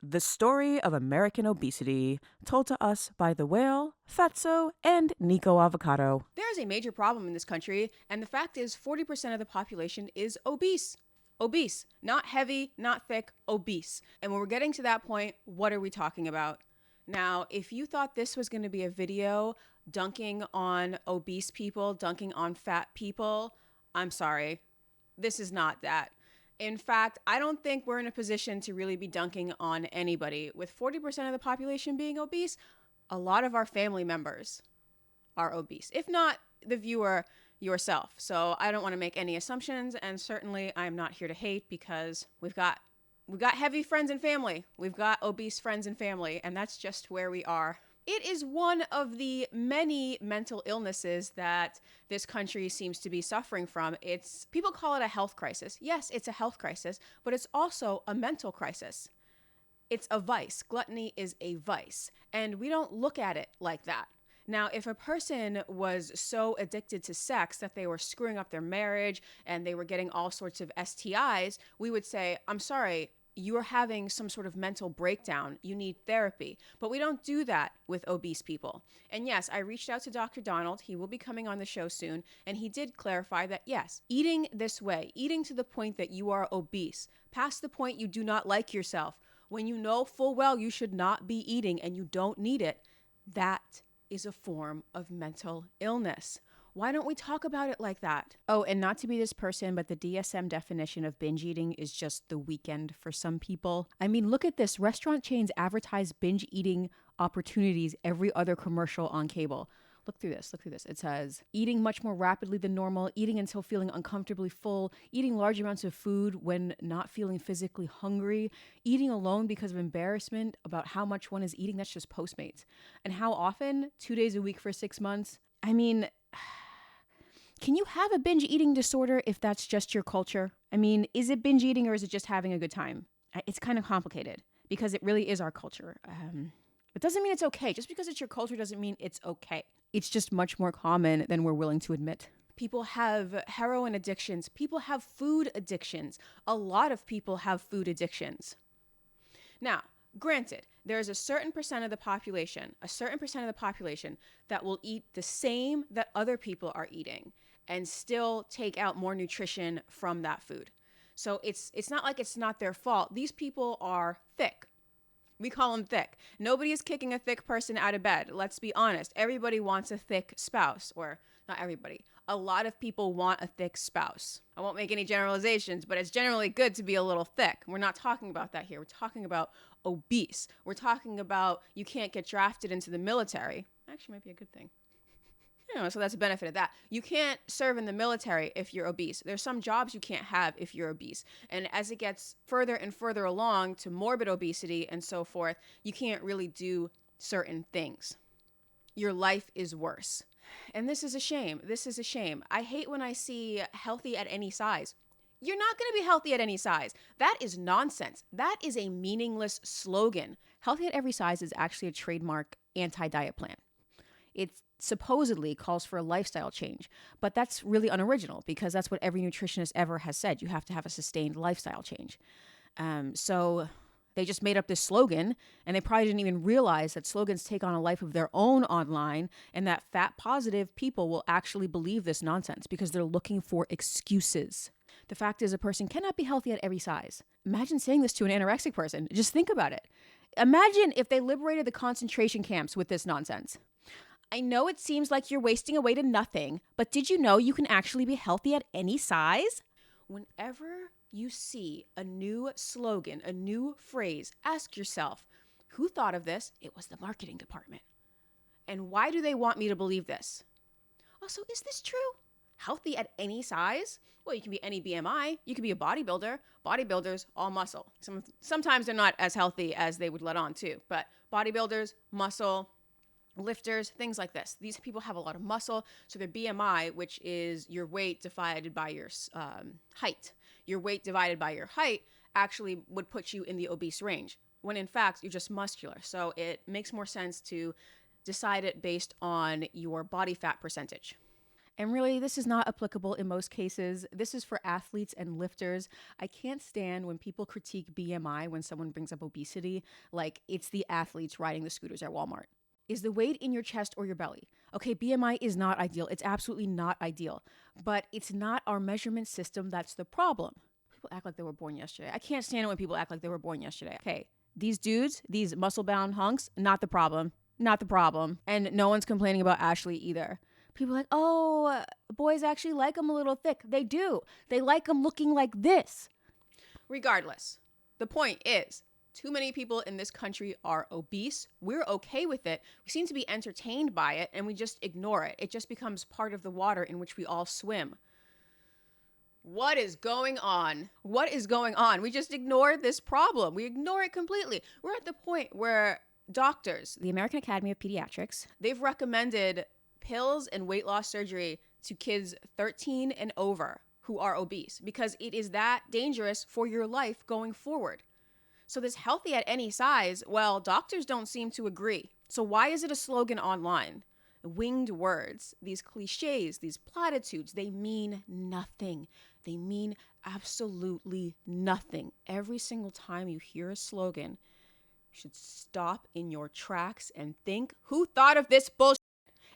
The story of American obesity, told to us by the Whale, Fatso, and Niko Avocado. There is a major problem in this country, and the fact is 40% of the population is obese. Obese. Not heavy, not thick, obese. And when we're getting to that point, what are we talking about? Now, if you thought this was going to be a video dunking on obese people, dunking on fat people, I'm sorry. This is not that. In fact, I don't think we're in a position to really be dunking on anybody. With 40% of the population being obese, a lot of our family members are obese, if not the viewer yourself. So I don't want to make any assumptions, and certainly I'm not here to hate because we've got heavy friends and family. We've got obese friends and family, and that's just where we are. It is one of the many mental illnesses that this country seems to be suffering from. People call it a health crisis. Yes, it's a health crisis, but it's also a mental crisis. It's a vice. Gluttony is a vice, and we don't look at it like that. Now, if a person was so addicted to sex that they were screwing up their marriage and they were getting all sorts of STIs, we would say, I'm sorry, you're having some sort of mental breakdown. You need therapy. But we don't do that with obese people. And yes, I reached out to Dr. Donald. He will be coming on the show soon. And he did clarify that, yes, eating this way, eating to the point that you are obese, past the point you do not like yourself, when you know full well you should not be eating and you don't need it, that is a form of mental illness. Why don't we talk about it like that? Oh, and not to be this person, but the DSM definition of binge eating is just the weekend for some people. I mean, look at this. Restaurant chains advertise binge eating opportunities every other commercial on cable. Look through this. It says, eating much more rapidly than normal, eating until feeling uncomfortably full, eating large amounts of food when not feeling physically hungry, eating alone because of embarrassment about how much one is eating. That's just Postmates. And how often? 2 days a week for 6 months. I mean, can you have a binge eating disorder if that's just your culture? I mean, is it binge eating or is it just having a good time? It's kind of complicated because it really is our culture. It doesn't mean it's okay. Just because it's your culture doesn't mean it's okay. It's just much more common than we're willing to admit. People have heroin addictions. People have food addictions. A lot of people have food addictions. Now, granted, there is a certain percent of the population that will eat the same that other people are eating and still take out more nutrition from that food. So it's not like it's not their fault. These people are thick. We call them thick. Nobody is kicking a thick person out of bed. Let's be honest. Everybody wants a thick spouse, or not everybody. A lot of people want a thick spouse. I won't make any generalizations, but it's generally good to be a little thick. We're not talking about that here. We're talking about obese. We're talking about you can't get drafted into the military. Actually, might be a good thing. So that's a benefit of that. You can't serve in the military if you're obese. There's some jobs you can't have if you're obese. And as it gets further and further along to morbid obesity and so forth, you can't really do certain things. Your life is worse. And this is a shame. I hate when I see healthy at any size. You're not going to be healthy at any size. That is nonsense. That is a meaningless slogan. Healthy at every size is actually a trademark anti-diet plan. It supposedly calls for a lifestyle change, but that's really unoriginal because that's what every nutritionist ever has said. You have to have a sustained lifestyle change. So they just made up this slogan, and they probably didn't even realize that slogans take on a life of their own online, and that fat positive people will actually believe this nonsense because they're looking for excuses. The fact is, a person cannot be healthy at every size. Imagine saying this to an anorexic person. Just think about it. Imagine if they liberated the concentration camps with this nonsense. I know it seems like you're wasting away to nothing, but did you know you can actually be healthy at any size? Whenever you see a new slogan, a new phrase, ask yourself, who thought of this? It was the marketing department. And why do they want me to believe this? Also, is this true? Healthy at any size? Well, you can be any BMI. You can be a bodybuilder. Bodybuilders, all muscle. Sometimes they're not as healthy as they would let on too, but bodybuilders, muscle, lifters, things like this. These people have a lot of muscle, so their BMI, which is your weight divided by your height, your weight divided by your height actually would put you in the obese range, when in fact you're just muscular. So it makes more sense to decide it based on your body fat percentage. And really, this is not applicable in most cases. This is for athletes and lifters. I can't stand when people critique BMI when someone brings up obesity, like it's the athletes riding the scooters at Walmart. Is the weight in your chest or your belly? Okay, BMI is not ideal. It's absolutely not ideal. But it's not our measurement system that's the problem. People act like they were born yesterday. I can't stand it when people act like they were born yesterday. Okay, these dudes, these muscle-bound hunks, not the problem. Not the problem. And no one's complaining about Ashley either. People are like, oh, boys actually like them a little thick. They do. They like them looking like this. Regardless, the point is, too many people in this country are obese. We're okay with it. We seem to be entertained by it, and we just ignore it. It just becomes part of the water in which we all swim. What is going on? What is going on? We just ignore this problem. We ignore it completely. We're at the point where doctors, the American Academy of Pediatrics, they've recommended pills and weight loss surgery to kids 13 and over who are obese because it is that dangerous for your life going forward. So this healthy at any size, well, doctors don't seem to agree. So why is it a slogan online? Winged words, these cliches, these platitudes, they mean nothing. They mean absolutely nothing. Every single time you hear a slogan, you should stop in your tracks and think, who thought of this bullshit?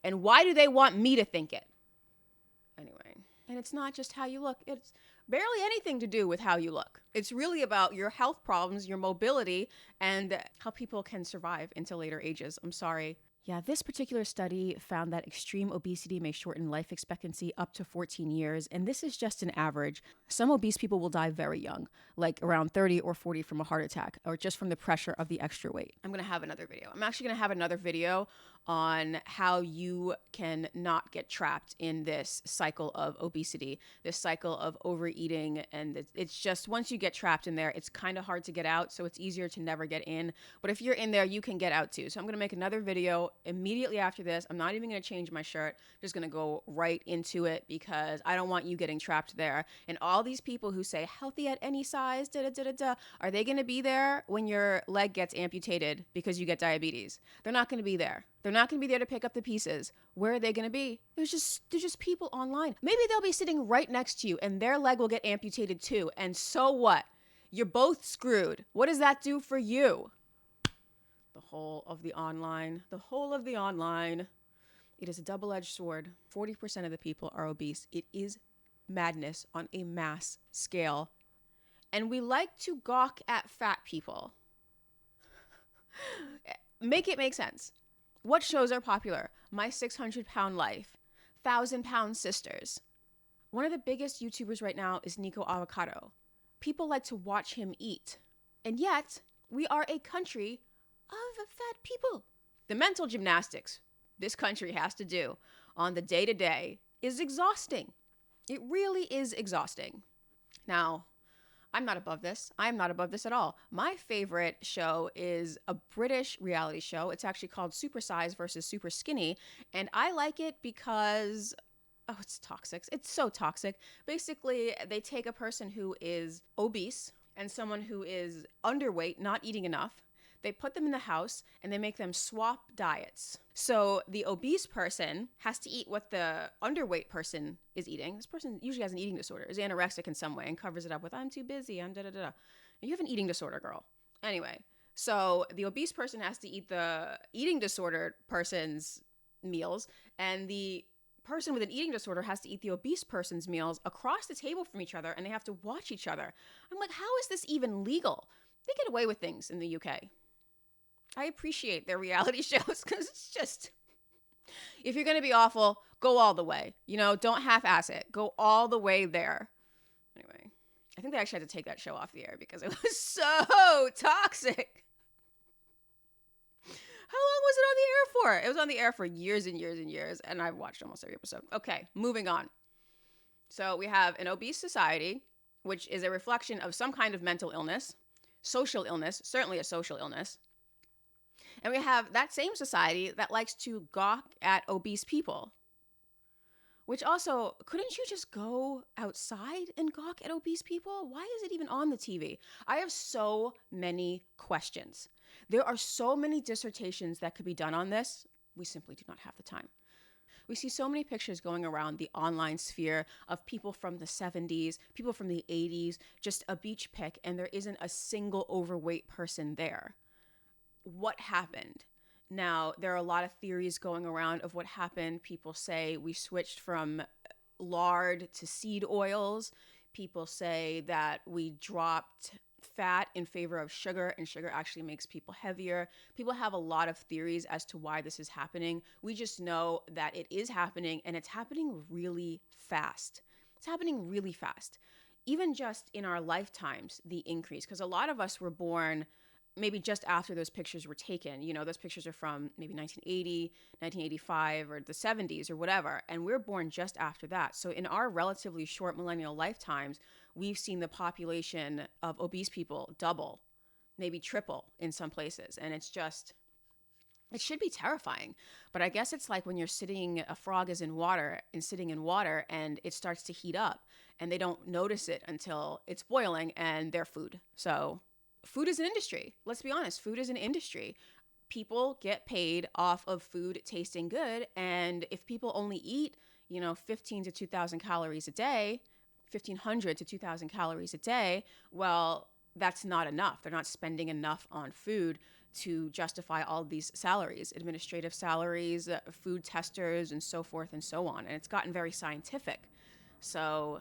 And why do they want me to think it? Anyway, and it's not just how you look. It's barely anything to do with how you look. It's really about your health problems, your mobility, and how people can survive into later ages. I'm sorry. Yeah, this particular study found that extreme obesity may shorten life expectancy up to 14 years, and this is just an average. Some obese people will die very young, like around 30 or 40 from a heart attack, or just from the pressure of the extra weight. I'm gonna have another video. I'm actually gonna have another video on how you can not get trapped in this cycle of obesity, this cycle of overeating, and it's just, once you get trapped in there, it's kind of hard to get out, so it's easier to never get in. But if you're in there, you can get out too. So I'm gonna make another video immediately after this. I'm not even gonna change my shirt. I'm just gonna go right into it because I don't want you getting trapped there. And all these people who say healthy at any size, are they gonna be there when your leg gets amputated because you get diabetes? They're not gonna be there. They're not going to be there to pick up the pieces. Where are they going to be? There's just people online. Maybe they'll be sitting right next to you and their leg will get amputated too. And so what? You're both screwed. What does that do for you? The whole of the online. It is a double-edged sword. 40% of the people are obese. It is madness on a mass scale. And we like to gawk at fat people. Make it make sense. What shows are popular? My 600-Pound Life, 1,000-Pound Sisters. One of the biggest YouTubers right now is Niko Avocado. People like to watch him eat. And yet, we are a country of fat people. The mental gymnastics this country has to do on the day-to-day is exhausting. It really is exhausting. Now, I'm not above this. I'm not above this at all. My favorite show is a British reality show. It's actually called Super Size versus Super Skinny. And I like it because, oh, it's toxic. It's so toxic. Basically, they take a person who is obese and someone who is underweight, not eating enough. They put them in the house and they make them swap diets. So the obese person has to eat what the underweight person is eating. This person usually has an eating disorder, is anorexic in some way, and covers it up with, I'm too busy, I'm da-da-da-da. You have an eating disorder, girl. Anyway, so the obese person has to eat the eating disordered person's meals, and the person with an eating disorder has to eat the obese person's meals across the table from each other, and they have to watch each other. I'm like, how is this even legal? They get away with things in the UK. I appreciate their reality shows because it's just, if you're going to be awful, go all the way. You know, don't half-ass it. Go all the way there. Anyway, I think they actually had to take that show off the air because it was so toxic. How long was it on the air for? It was on the air for years and years and years, and I've watched almost every episode. Okay, moving on. So we have an obese society, which is a reflection of some kind of mental illness, social illness, certainly a social illness. And we have that same society that likes to gawk at obese people. Which also, couldn't you just go outside and gawk at obese people? Why is it even on the TV? I have so many questions. There are so many dissertations that could be done on this. We simply do not have the time. We see so many pictures going around the online sphere of people from the 70s, people from the 80s, just a beach pic, and there isn't a single overweight person there. What happened? Now, there are a lot of theories going around of what happened. People say we switched from lard to seed oils. People say that we dropped fat in favor of sugar, and sugar actually makes people heavier. People have a lot of theories as to why this is happening. We just know that it is happening, and it's happening really fast. It's happening really fast. Even just in our lifetimes, the increase, because a lot of us were born maybe just after those pictures were taken. You know, those pictures are from maybe 1980, 1985, or the 70s or whatever. And we're born just after that. So in our relatively short millennial lifetimes, we've seen the population of obese people double, maybe triple in some places. And it's just, it should be terrifying. But I guess it's like when you're sitting, a frog is in water and sitting in water and it starts to heat up and they don't notice it until it's boiling and they're food. So food is an industry. Let's be honest. Food is an industry. People get paid off of food tasting good. And if people only eat, 15 to 2,000 calories a day, 1,500 to 2,000 calories a day, well, that's not enough. They're not spending enough on food to justify all of these salaries, administrative salaries, food testers, and so forth and so on. And it's gotten very scientific. So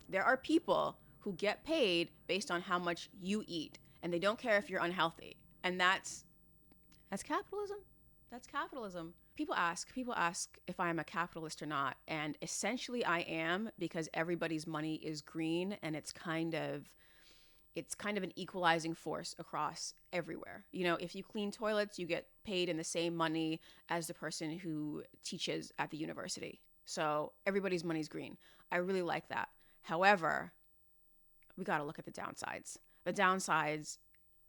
there are people who get paid based on how much you eat, and they don't care if you're unhealthy. And that's capitalism. That's capitalism. People ask if I am a capitalist or not, and essentially I am, because everybody's money is green, and it's kind of an equalizing force across everywhere. If you clean toilets, you get paid in the same money as the person who teaches at the university. So everybody's money's green. I really like that. However, we got to look at the downsides. The downsides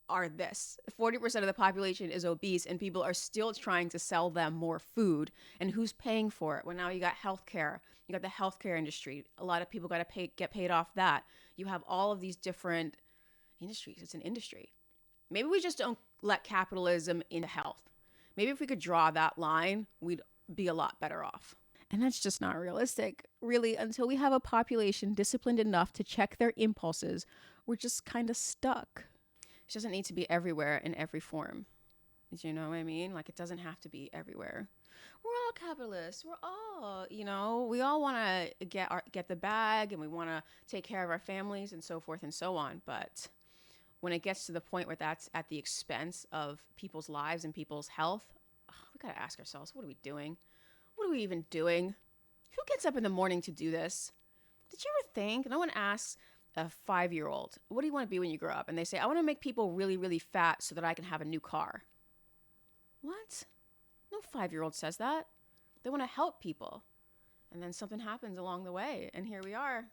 are this. 40% of the population is obese, and people are still trying to sell them more food. And who's paying for it? Well, now you got healthcare. You got the healthcare industry. A lot of people got to get paid off that. You have all of these different industries. It's an industry. Maybe we just don't let capitalism into health. Maybe if we could draw that line, we'd be a lot better off. And that's just not realistic. Really, until we have a population disciplined enough to check their impulses, we're just kind of stuck. It doesn't need to be everywhere in every form. Do you know what I mean? Like, it doesn't have to be everywhere. We're all capitalists. We're all, we all want to get the bag, and we want to take care of our families and so forth and so on. But when it gets to the point where that's at the expense of people's lives and people's health, we got to ask ourselves, what are we doing? What are we even doing? Who gets up in the morning to do this? Did you ever think? No one asks a 5-year-old, what do you want to be when you grow up? And they say, I want to make people really, really fat so that I can have a new car. What? No 5-year-old says that. They want to help people. And then something happens along the way. And here we are.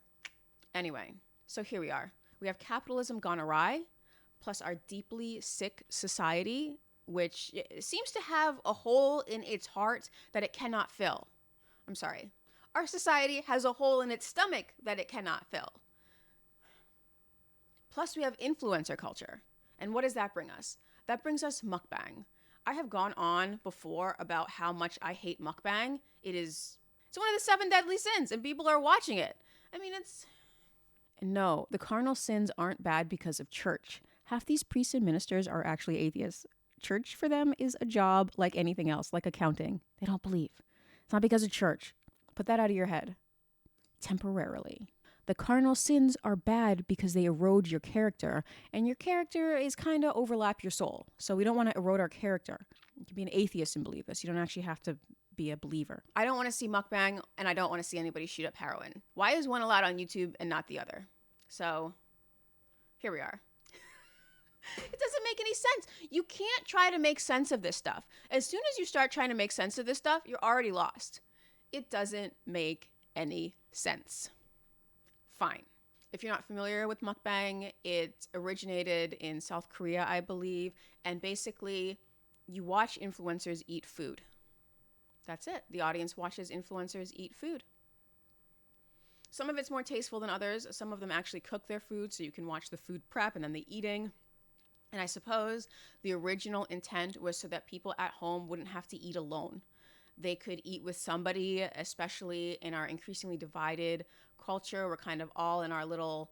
Anyway, so here we are. We have capitalism gone awry, plus our deeply sick society, which seems to have a hole in its heart that it cannot fill. I'm sorry. Our society has a hole in its stomach that it cannot fill. Plus, we have influencer culture. And what does that bring us? That brings us mukbang. I have gone on before about how much I hate mukbang. It's one of the 7 deadly sins, and people are watching it. I mean, No, the cardinal sins aren't bad because of church. Half these priests and ministers are actually atheists. Church for them is a job like anything else, like accounting. They don't believe. It's not because of church. Put that out of your head. Temporarily. The cardinal sins are bad because they erode your character, and your character is kind of overlap your soul. So we don't want to erode our character. You can be an atheist and believe this. You don't actually have to be a believer. I don't want to see mukbang, and I don't want to see anybody shoot up heroin. Why is one allowed on YouTube and not the other? So here we are. It doesn't make any sense. You can't try to make sense of this stuff. As soon as you start trying to make sense of this stuff, you're already lost. It doesn't make any sense. Fine. If you're not familiar with mukbang, it originated in South Korea, I believe. And basically, you watch influencers eat food. That's it. The audience watches influencers eat food. Some of it's more tasteful than others. Some of them actually cook their food, so you can watch the food prep and then the eating. And I suppose the original intent was so that people at home wouldn't have to eat alone. They could eat with somebody, especially in our increasingly divided culture. We're kind of all in our little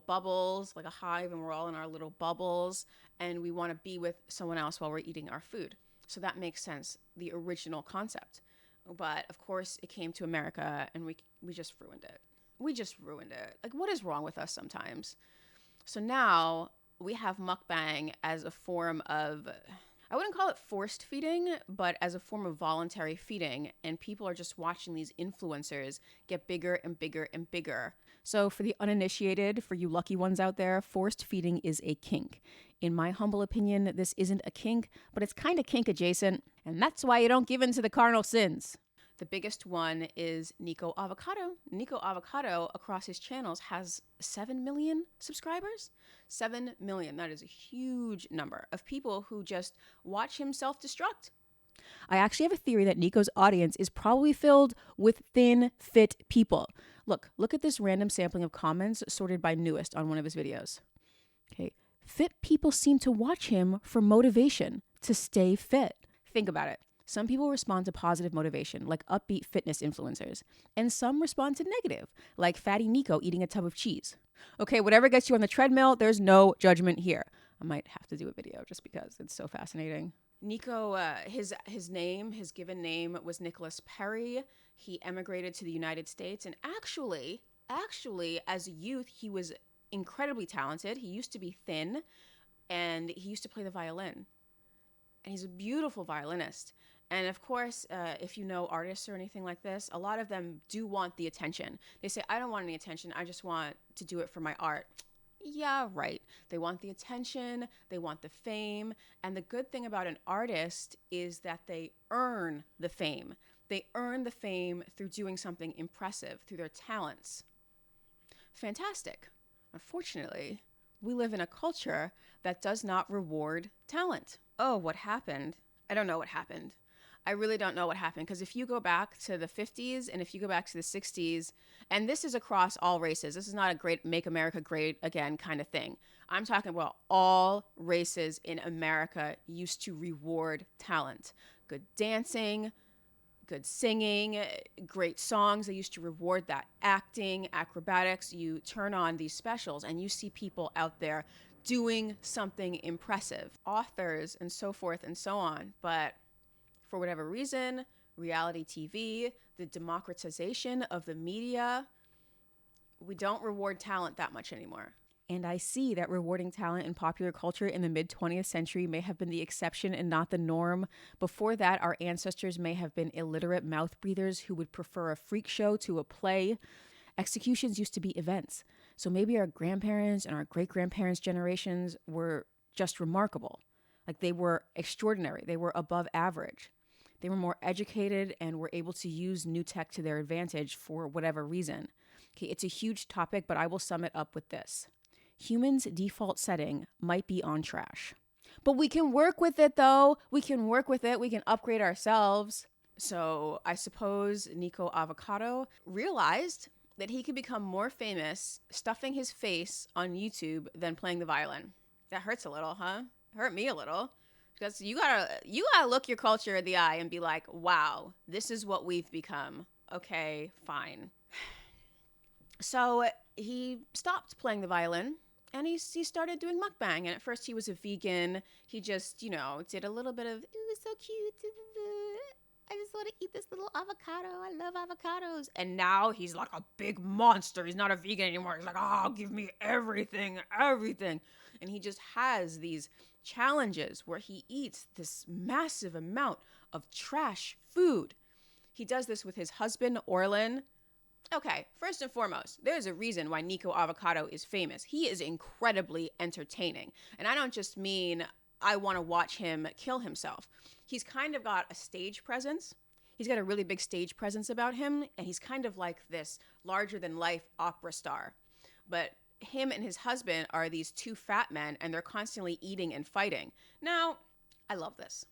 bubbles, like a hive, and we're all in our little bubbles, and we want to be with someone else while we're eating our food. So that makes sense, the original concept. But of course, it came to America, and we just ruined it. We just ruined it. Like, what is wrong with us sometimes? So now we have mukbang as a form of, I wouldn't call it forced feeding, but as a form of voluntary feeding. And people are just watching these influencers get bigger and bigger and bigger. So for the uninitiated, for you lucky ones out there, forced feeding is a kink. In my humble opinion, this isn't a kink, but it's kind of kink adjacent. And that's why you don't give in to the carnal sins. The biggest one is Niko Avocado. Niko Avocado, across his channels, has 7 million subscribers. 7 million. That is a huge number of people who just watch him self-destruct. I actually have a theory that Niko's audience is probably filled with thin, fit people. Look at this random sampling of comments sorted by newest on one of his videos. Okay, fit people seem to watch him for motivation to stay fit. Think about it. Some people respond to positive motivation, like upbeat fitness influencers, and some respond to negative, like Fatty Niko eating a tub of cheese. Okay, whatever gets you on the treadmill, there's no judgment here. I might have to do a video just because it's so fascinating. Niko, his given name was Nicholas Perry. He emigrated to the United States, and actually, as a youth, he was incredibly talented. He used to be thin, and he used to play the violin. And he's a beautiful violinist. And of course, if you know artists or anything like this, a lot of them do want the attention. They say, I don't want any attention. I just want to do it for my art. Yeah, right. They want the attention. They want the fame. And the good thing about an artist is that they earn the fame. They earn the fame through doing something impressive, through their talents. Fantastic. Unfortunately, we live in a culture that does not reward talent. Oh, what happened? I don't know what happened. I really don't know what happened, because if you go back to the 50s and if you go back to the 60s, and this is across all races, this is not a great make America great again kind of thing. I'm talking about all races in America used to reward talent. Good dancing, good singing, great songs. They used to reward that. Acting, acrobatics. You turn on these specials and you see people out there doing something impressive. Authors and so forth and so on. But for whatever reason, reality TV, the democratization of the media, we don't reward talent that much anymore. And I see that rewarding talent in popular culture in the mid-20th century may have been the exception and not the norm. Before that, our ancestors may have been illiterate mouth breathers who would prefer a freak show to a play. Executions used to be events. So maybe our grandparents and our great-grandparents' generations were just remarkable. Like, they were extraordinary. They were above average. They were more educated and were able to use new tech to their advantage for whatever reason. Okay, it's a huge topic, but I will sum it up with this. Humans' default setting might be on trash. But we can work with it, though. We can work with it. We can upgrade ourselves. So I suppose Niko Avocado realized that he could become more famous stuffing his face on YouTube than playing the violin. That hurts a little, huh? Hurt me a little. Because you gotta look your culture in the eye and be like, wow, this is what we've become. Okay, fine. So he stopped playing the violin and he started doing mukbang. And at first he was a vegan. He just, did a little bit of, ooh, so cute. I just want to eat this little avocado. I love avocados. And now he's like a big monster. He's not a vegan anymore. He's like, oh, give me everything. And he just has these challenges where he eats this massive amount of trash food. He does this with his husband, Orlin. Okay, first and foremost, there's a reason why Niko Avocado is famous. He is incredibly entertaining. And I don't just mean I want to watch him kill himself. He's kind of got a stage presence. He's got a really big stage presence about him. And he's kind of like this larger-than-life opera star. But him and his husband are these two fat men, and they're constantly eating and fighting. Now, I love this.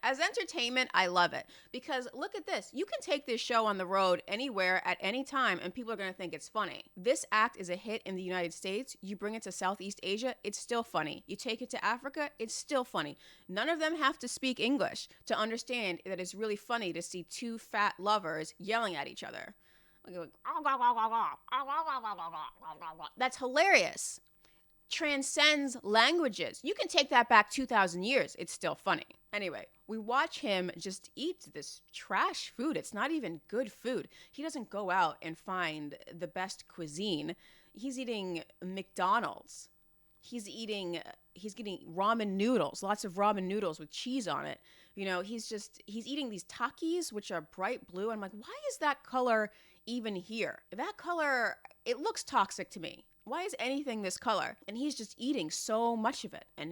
As entertainment, I love it because look at this. You can take this show on the road anywhere at any time and people are going to think it's funny. This act is a hit in the United States. You bring it to Southeast Asia, it's still funny. You take it to Africa, it's still funny. None of them have to speak English to understand that it's really funny to see two fat lovers yelling at each other. That's hilarious. Transcends languages. You can take that back 2,000 years. It's still funny. Anyway, we watch him just eat this trash food. It's not even good food. He doesn't go out and find the best cuisine. He's eating McDonald's. He's getting ramen noodles, lots of ramen noodles with cheese on it. You know, he's eating these Takis, which are bright blue. I'm like, why is that color even here? That color, it looks toxic to me. Why is anything this color? And he's just eating so much of it. And,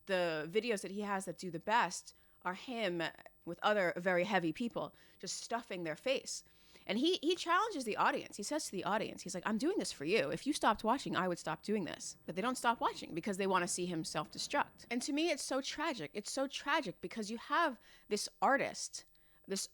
the videos that he has that do the best are him with other very heavy people just stuffing their face. And he challenges the audience. He says to the audience, he's like, I'm doing this for you. If you stopped watching, I would stop doing this. But they don't stop watching because they want to see him self-destruct. And to me, it's so tragic. It's so tragic because you have this artist, this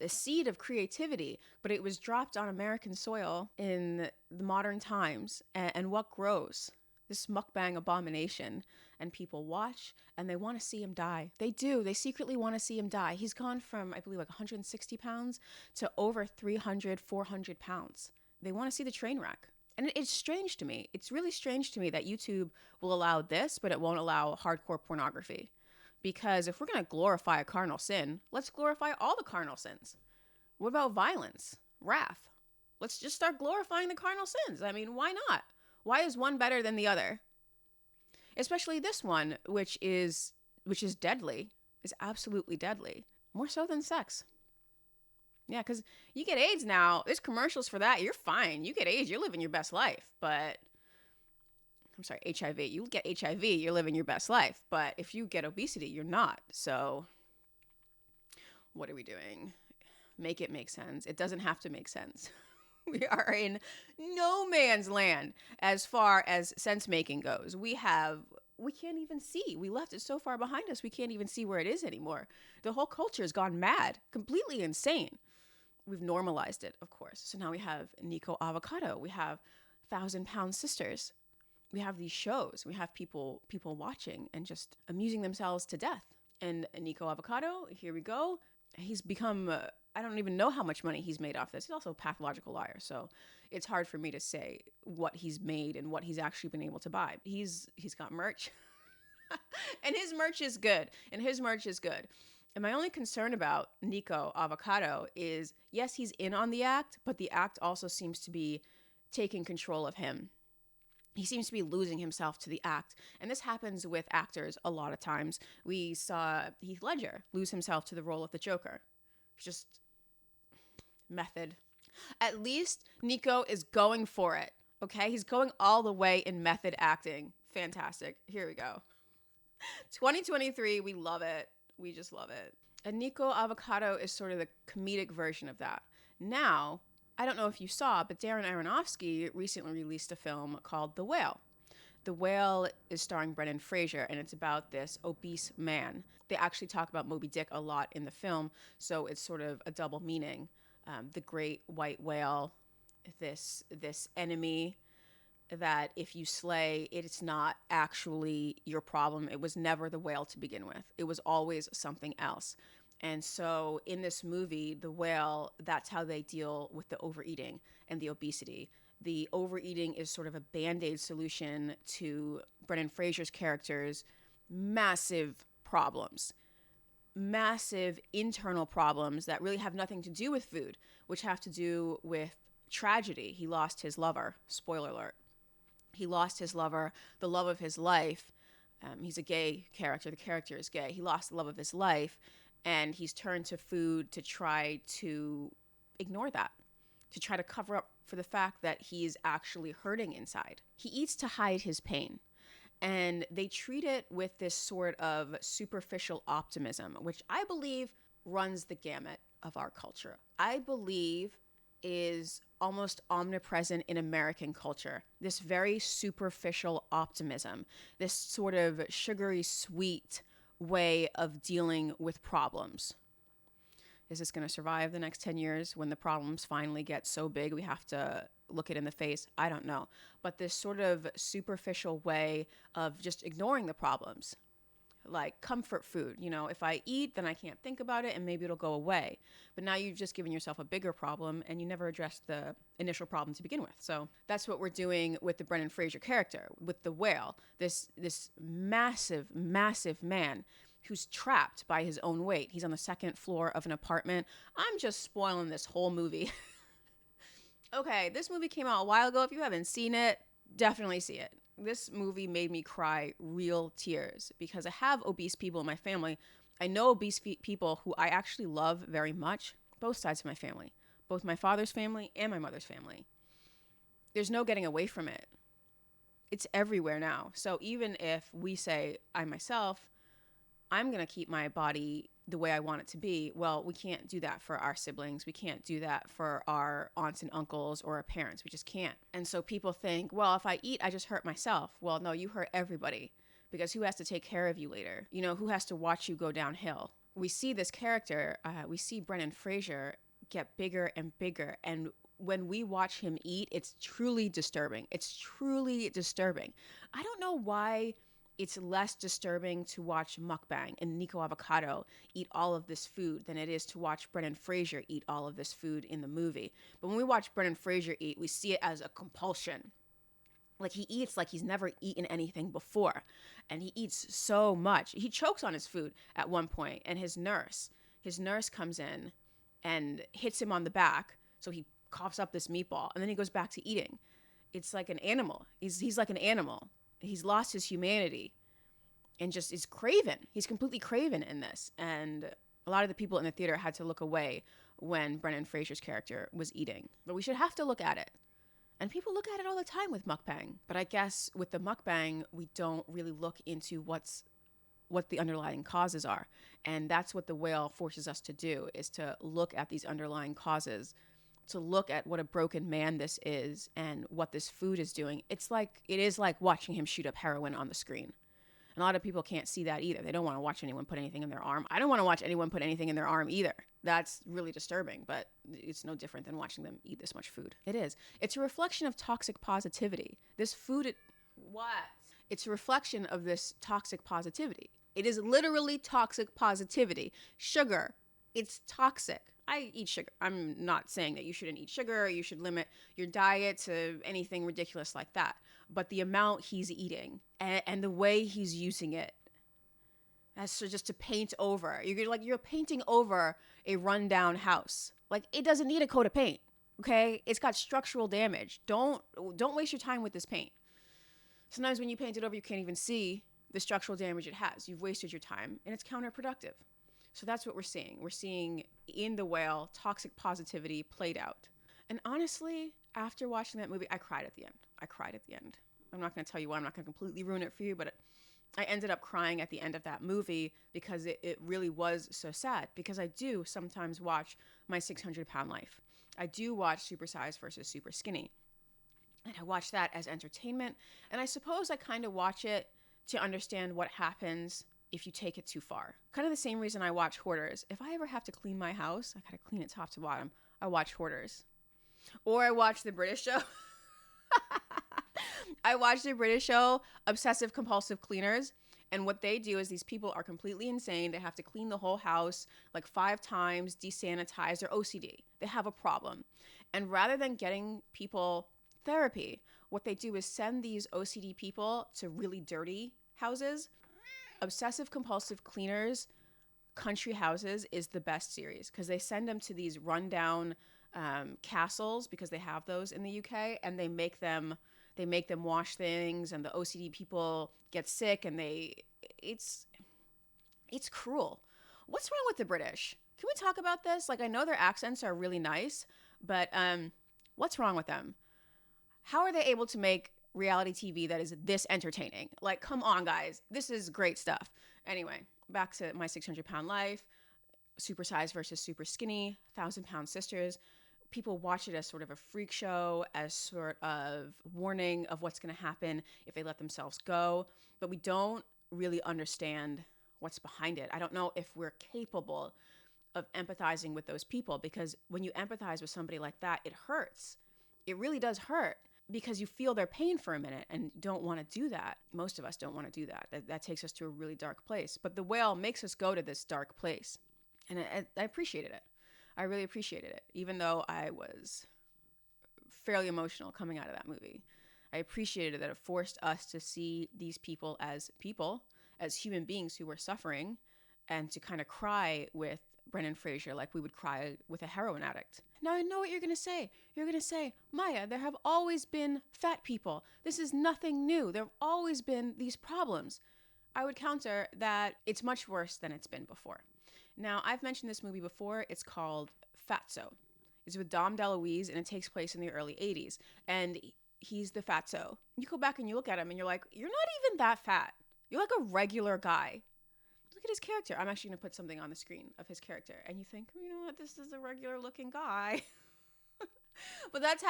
seed of creativity, but it was dropped on American soil in the modern times. And what grows? This mukbang abomination. And people watch and they want to see him die. They do. They secretly want to see him die. He's gone from, I believe, like 160 pounds to over 300, 400 pounds. They want to see the train wreck. And it's strange to me. It's really strange to me that YouTube will allow this, but it won't allow hardcore pornography. Because if we're going to glorify a carnal sin, let's glorify all the carnal sins. What about violence, wrath? Let's just start glorifying the carnal sins. I mean, why not? Why is one better than the other? Especially this one, which is deadly, is absolutely deadly. More so than sex. Yeah, because you get AIDS now. There's commercials for that. You're fine. You get AIDS, you're living your best life. But, I'm sorry, HIV. You get HIV, you're living your best life. But if you get obesity, you're not. So, what are we doing? Make it make sense. It doesn't have to make sense. We are in no man's land as far as sense making goes. We can't even see. We left it so far behind us, we can't even see where it is anymore. The whole culture has gone mad, completely insane. We've normalized it, of course. So now we have Niko Avocado. We have 1,000-Pound Sisters. We have these shows. We have people watching and just amusing themselves to death. And Niko Avocado, here we go. He's become... I don't even know how much money he's made off this. He's also a pathological liar, so it's hard for me to say what he's made and what he's actually been able to buy. He's got merch, and his merch is good. And my only concern about Niko Avocado is, yes, he's in on the act, but the act also seems to be taking control of him. He seems to be losing himself to the act. And this happens with actors a lot of times. We saw Heath Ledger lose himself to the role of the Joker. Just method. At least Niko is going for it, okay? He's going all the way in method acting. Fantastic. Here we go. 2023, we love it. We just love it. And Niko Avocado is sort of the comedic version of that. Now, I don't know if you saw, but Darren Aronofsky recently released a film called The Whale. The Whale is starring Brendan Fraser, and it's about this obese man. They actually talk about Moby Dick a lot in the film, so it's sort of a double meaning. The great white whale, this enemy that if you slay, it's not actually your problem. It was never the whale to begin with. It was always something else. And so in this movie, The Whale, that's how they deal with the overeating and the obesity. The overeating is sort of a Band-Aid solution to Brendan Fraser's character's massive problems. Massive internal problems that really have nothing to do with food, which have to do with tragedy. He lost his lover. Spoiler alert. He lost his lover, the love of his life. He's a gay character. The character is gay. He lost the love of his life, and he's turned to food to try to ignore that, to try to cover up for the fact that he's actually hurting inside. He eats to hide his pain. And they treat it with this sort of superficial optimism, which I believe runs the gamut of our culture. I believe is almost omnipresent in American culture. This very superficial optimism, this sort of sugary sweet way of dealing with problems. Is this going to survive the next 10 years when the problems finally get so big we have to look it in the face? I don't know. But this sort of superficial way of just ignoring the problems, like comfort food. You know, if I eat, then I can't think about it and maybe it'll go away. But now you've just given yourself a bigger problem and you never addressed the initial problem to begin with. So that's what we're doing with the Brendan Fraser character, with the whale, this massive, massive man who's trapped by his own weight. He's on the second floor of an apartment. I'm just spoiling this whole movie. Okay, this movie came out a while ago. If you haven't seen it, definitely see it. This movie made me cry real tears because I have obese people in my family. I know obese people who I actually love very much, both sides of my family, both my father's family and my mother's family. There's no getting away from it. It's everywhere now. So even if we say, I myself, I'm going to keep my body the way I want it to be. Well, we can't do that for our siblings. We can't do that for our aunts and uncles or our parents. We just can't. And so people think, well, if I eat, I just hurt myself. Well, no, you hurt everybody because who has to take care of you later? You know, who has to watch you go downhill? We see this character, we see Brendan Fraser get bigger and bigger. And when we watch him eat, it's truly disturbing. It's truly disturbing. I don't know why it's less disturbing to watch mukbang and Niko Avocado eat all of this food than it is to watch Brendan Fraser eat all of this food in the movie. But when we watch Brendan Fraser eat, we see it as a compulsion. Like he eats like he's never eaten anything before. And he eats so much. He chokes on his food at one point, and his nurse comes in and hits him on the back. So he coughs up this meatball and then he goes back to eating. It's like an animal. He's like an animal. He's lost his humanity and just is craven. He's completely craven in this. And a lot of the people in the theater had to look away when Brendan Fraser's character was eating. But we should have to look at it. And people look at it all the time with mukbang. But I guess with the mukbang, we don't really look into what the underlying causes are. And that's what the whale forces us to do, is to look at these underlying causes, to look at what a broken man this is and what this food is doing. It is like watching him shoot up heroin on the screen. And a lot of people can't see that either. They don't want to watch anyone put anything in their arm. I don't want to watch anyone put anything in their arm either. That's really disturbing, but it's no different than watching them eat this much food. It is. It's a reflection of toxic positivity. This food, It's a reflection of this toxic positivity. It is literally toxic positivity. Sugar, it's toxic. I eat sugar. I'm not saying that you shouldn't eat sugar or you should limit your diet to anything ridiculous like that. But the amount he's eating and the way he's using it, that's just to paint over. You're painting over a rundown house. Like, it doesn't need a coat of paint, okay? It's got structural damage. Don't waste your time with this paint. Sometimes when you paint it over, you can't even see the structural damage it has. You've wasted your time, and it's counterproductive. So that's what we're seeing. We're seeing in the whale toxic positivity played out. And honestly, after watching that movie, I cried at the end. I'm not going to tell you why. I'm not going to completely ruin it for you, but I ended up crying at the end of that movie because it really was so sad. Because I do sometimes watch My 600-Pound Life. I do watch Super Size versus Super Skinny. And I watch that as entertainment. And I suppose I kind of watch it to understand what happens if you take it too far. Kind of the same reason I watch Hoarders. If I ever have to clean my house, I gotta clean it top to bottom, I watch Hoarders. Or I watch the British show. I watch the British show, Obsessive Compulsive Cleaners. And what they do is these people are completely insane. They have to clean the whole house like 5 times, desanitize. They're OCD. They have a problem. And rather than getting people therapy, what they do is send these OCD people to really dirty houses. Obsessive Compulsive Cleaners Country Houses is the best series because they send them to these rundown castles, because they have those in the UK, and they make them wash things, and the OCD people get sick, and it's cruel. What's wrong with the British? Can we talk about this? Like, I know their accents are really nice, but what's wrong with them? How are they able to make reality TV that is this entertaining? Like, come on, guys. This is great stuff. Anyway, back to My 600-Pound Life, Super Size versus Super Skinny, 1,000-Pound Sisters. People watch it as sort of a freak show, as sort of warning of what's going to happen if they let themselves go. But we don't really understand what's behind it. I don't know if we're capable of empathizing with those people, because when you empathize with somebody like that, it hurts. It really does hurt, because you feel their pain for a minute and don't want to do that. Most of us don't want to do that. That takes us to a really dark place. But The Whale makes us go to this dark place. And I appreciated it. I really appreciated it, even though I was fairly emotional coming out of that movie. I appreciated that it forced us to see these people, as human beings who were suffering, and to kind of cry with Brendan Fraser like we would cry with a heroin addict. Now I know what you're going to say. You're going to say, Maya, there have always been fat people. This is nothing new. There have always been these problems. I would counter that it's much worse than it's been before. Now, I've mentioned this movie before. It's called Fatso. It's with Dom DeLuise, and it takes place in the early 80s. And he's the fatso. You go back and you look at him and you're like, you're not even that fat. You're like a regular guy. Look at his character. I'm actually going to put something on the screen of his character. And you think, you know what, this is a regular looking guy. But that's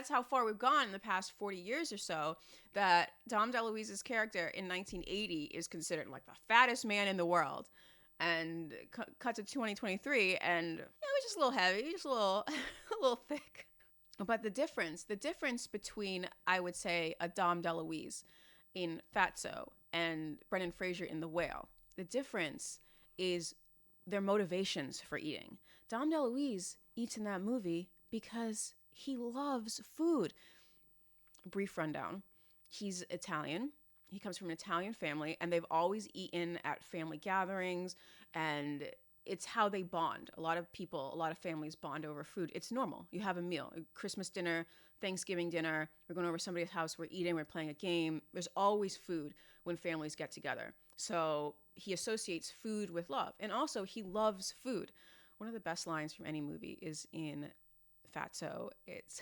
how far we've gone in the past 40 years or so, that Dom DeLuise's character in 1980 is considered like the fattest man in the world. And cut to 2023, and it was just a little heavy, just a little, a little thick. But the difference between, I would say, a Dom DeLuise in Fatso and Brendan Fraser in The Whale, the difference is their motivations for eating. Dom DeLuise eats in that movie because he loves food. Brief rundown. He's Italian. He comes from an Italian family, and they've always eaten at family gatherings, and it's how they bond. A lot of families bond over food. It's normal. You have a meal, a Christmas dinner, Thanksgiving dinner. We're going over to somebody's house. We're eating. We're playing a game. There's always food when families get together. So he associates food with love, and also he loves food. One of the best lines from any movie is in Fatso. It's...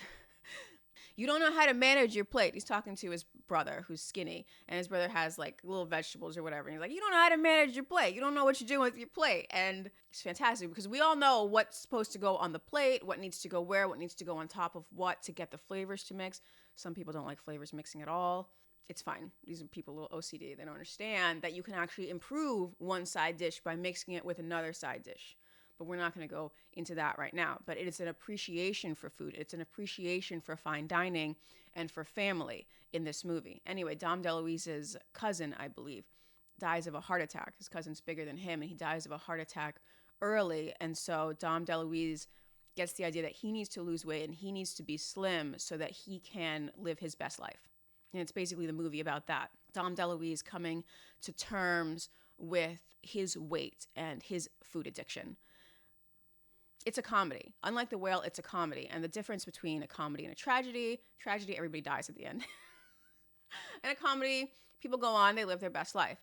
You don't know how to manage your plate. He's talking to his brother who's skinny, and his brother has like little vegetables or whatever. And he's like, you don't know how to manage your plate. You don't know what you're doing with your plate. And it's fantastic because we all know what's supposed to go on the plate, what needs to go where, what needs to go on top of what to get the flavors to mix. Some people don't like flavors mixing at all. It's fine. These are people a little OCD. They don't understand that you can actually improve one side dish by mixing it with another side dish. But we're not going to go into that right now. But it is an appreciation for food. It's an appreciation for fine dining and for family in this movie. Anyway, Dom DeLuise's cousin, I believe, dies of a heart attack. His cousin's bigger than him, and he dies of a heart attack early. And so Dom DeLuise gets the idea that he needs to lose weight and he needs to be slim so that he can live his best life. And it's basically the movie about that. Dom DeLuise coming to terms with his weight and his food addiction. It's a comedy. Unlike The Whale, it's a comedy. And the difference between a comedy and a tragedy, everybody dies at the end. And a comedy, people go on, they live their best life.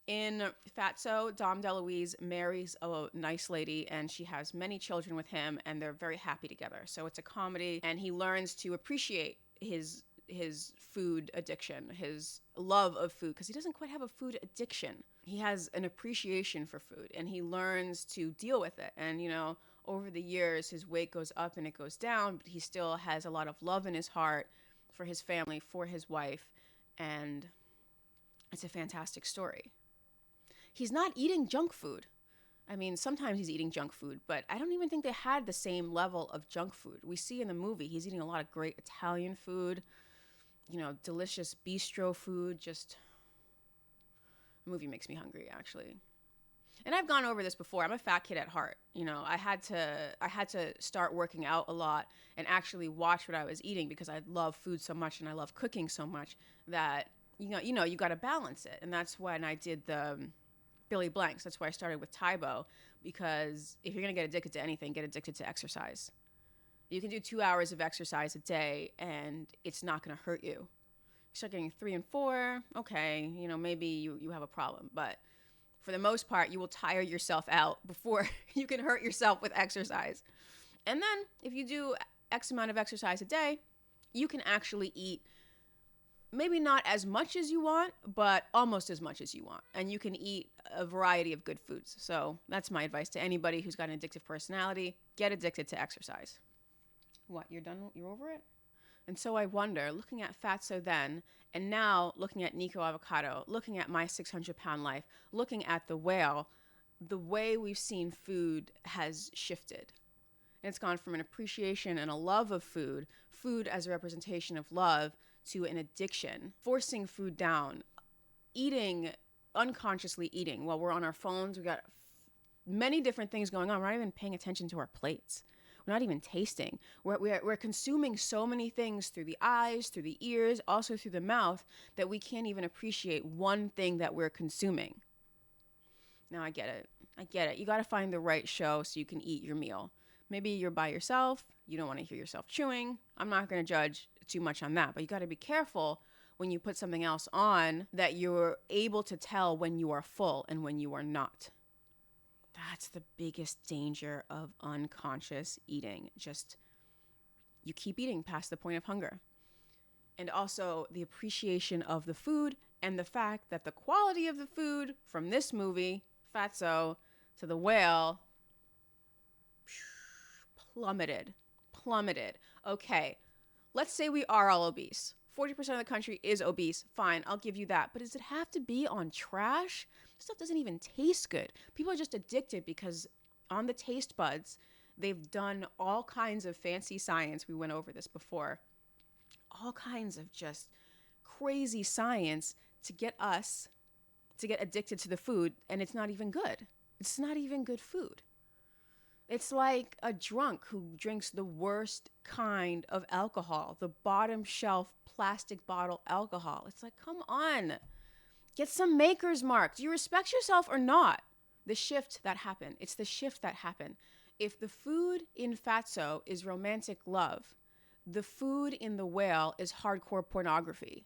In Fatso, Dom DeLuise marries a nice lady, and she has many children with him, and they're very happy together. So it's a comedy, and he learns to appreciate his food addiction, his love of food, because he doesn't quite have a food addiction. He has an appreciation for food, and he learns to deal with it. And, over the years, his weight goes up and it goes down, but he still has a lot of love in his heart for his family, for his wife, and it's a fantastic story. He's not eating junk food. I mean, sometimes he's eating junk food, but I don't even think they had the same level of junk food. We see in the movie, he's eating a lot of great Italian food, delicious bistro food. Just, the movie makes me hungry, actually. And I've gone over this before. I'm a fat kid at heart. I had to start working out a lot and actually watch what I was eating because I love food so much and I love cooking so much that, you got to balance it. And that's when I did the Billy Blanks. That's why I started with Tybo, because if you're going to get addicted to anything, get addicted to exercise. You can do 2 hours of exercise a day and it's not going to hurt you. You start getting 3 and 4, okay, maybe you have a problem. But for the most part, you will tire yourself out before you can hurt yourself with exercise. And then if you do X amount of exercise a day, you can actually eat maybe not as much as you want, but almost as much as you want. And you can eat a variety of good foods. So that's my advice to anybody who's got an addictive personality. Get addicted to exercise. What, you're done? You're over it? And so I wonder, looking at Fatso then, and now looking at Niko Avocado, looking at my 600-pound life, looking at the whale, the way we've seen food has shifted. And it's gone from an appreciation and a love of food, food as a representation of love, to an addiction, forcing food down, eating, unconsciously eating while we're on our phones. We got many different things going on. We're not even paying attention to our plates. We're not even tasting. We're consuming so many things through the eyes, through the ears, also through the mouth, that we can't even appreciate one thing that we're consuming. Now, I get it. You got to find the right show so you can eat your meal. Maybe you're by yourself. You don't want to hear yourself chewing. I'm not going to judge too much on that, but you got to be careful when you put something else on that you're able to tell when you are full and when you are not. That's the biggest danger of unconscious eating. Just, you keep eating past the point of hunger. And also the appreciation of the food and the fact that the quality of the food from this movie, Fatso, to the whale, plummeted. Okay, let's say we are all obese. 40% of the country is obese. Fine, I'll give you that. But does it have to be on trash? This stuff doesn't even taste good. People are just addicted because on the taste buds, they've done all kinds of fancy science. We went over this before. All kinds of just crazy science to get us to get addicted to the food, and it's not even good. It's not even good food. It's like a drunk who drinks the worst kind of alcohol, the bottom shelf plastic bottle alcohol. It's like, come on, get some Maker's Mark. Do you respect yourself or not? The shift that happened. It's the shift that happened. If the food in Fatso is romantic love, the food in the whale is hardcore pornography.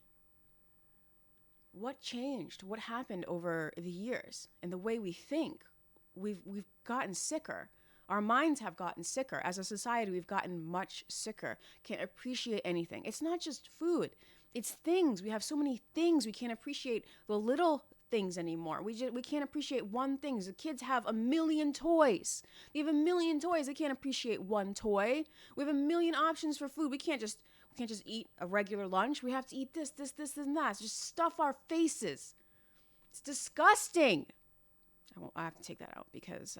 What changed? What happened over the years? And the way we think, we've gotten sicker. Our minds have gotten sicker. As a society, we've gotten much sicker. Can't appreciate anything. It's not just food. It's things. We have so many things. We can't appreciate the little things anymore. We can't appreciate one thing. The kids have a million toys. They have a million toys. They can't appreciate one toy. We have a million options for food. We can't just eat a regular lunch. We have to eat this, and that. Just stuff our faces. It's disgusting. I have to take that out because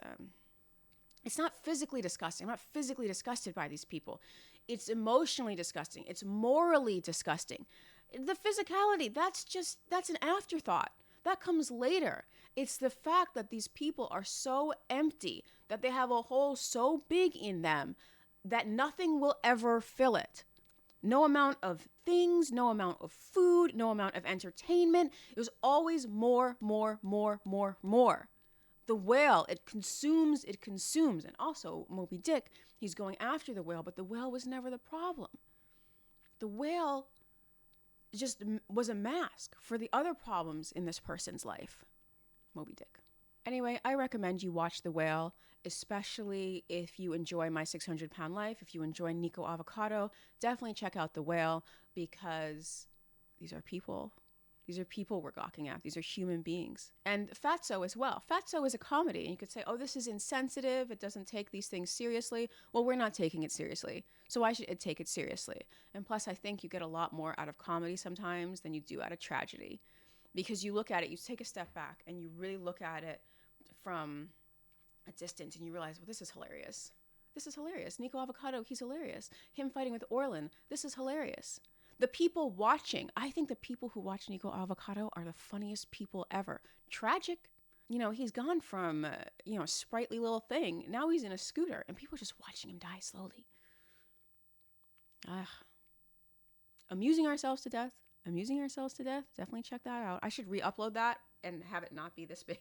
it's not physically disgusting. I'm not physically disgusted by these people. It's emotionally disgusting. It's morally disgusting. The physicality, that's an afterthought. That comes later. It's the fact that these people are so empty, that they have a hole so big in them that nothing will ever fill it. No amount of things, no amount of food, no amount of entertainment. It was always more. The whale, it consumes. And also, Moby Dick, he's going after the whale, but the whale was never the problem. The whale just was a mask for the other problems in this person's life. Moby Dick. Anyway, I recommend you watch The Whale, especially if you enjoy My 600-Pound Life, if you enjoy Niko Avocado. Definitely check out The Whale because these are people. These are people we're gawking at. These are human beings. And Fatso as well. Fatso is a comedy. And you could say, oh, this is insensitive. It doesn't take these things seriously. Well, we're not taking it seriously. So why should it take it seriously? And plus, I think you get a lot more out of comedy sometimes than you do out of tragedy. Because you look at it, you take a step back, and you really look at it from a distance, and you realize, well, this is hilarious. This is hilarious. Niko Avocado, he's hilarious. Him fighting with Orlin, this is hilarious. The people watching, I think the people who watch Niko Avocado are the funniest people ever. Tragic. You know, he's gone from, a sprightly little thing. Now he's in a scooter, and people are just watching him die slowly. Amusing ourselves to death. Definitely check that out. I should re-upload that and have it not be this big.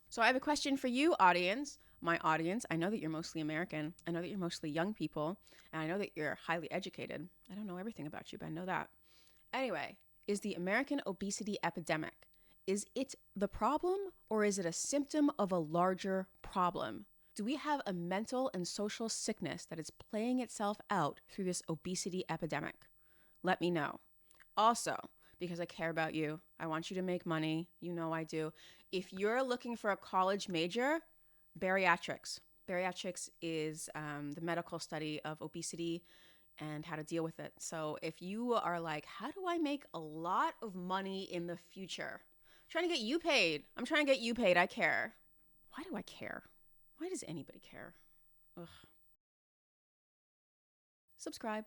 So I have a question for you, audience. My audience, I know that you're mostly American. I know that you're mostly young people. And I know that you're highly educated. I don't know everything about you, but I know that. Anyway, is the American obesity epidemic, is it the problem or is it a symptom of a larger problem? Do we have a mental and social sickness that is playing itself out through this obesity epidemic? Let me know. Also, because I care about you, I want you to make money. You know I do. If you're looking for a college major, bariatrics. Bariatrics is the medical study of obesity and how to deal with it. So if you are like, how do I make a lot of money in the future? I'm trying to get you paid. I'm trying to get you paid. I care. Why do I care? Why does anybody care? Ugh. Subscribe.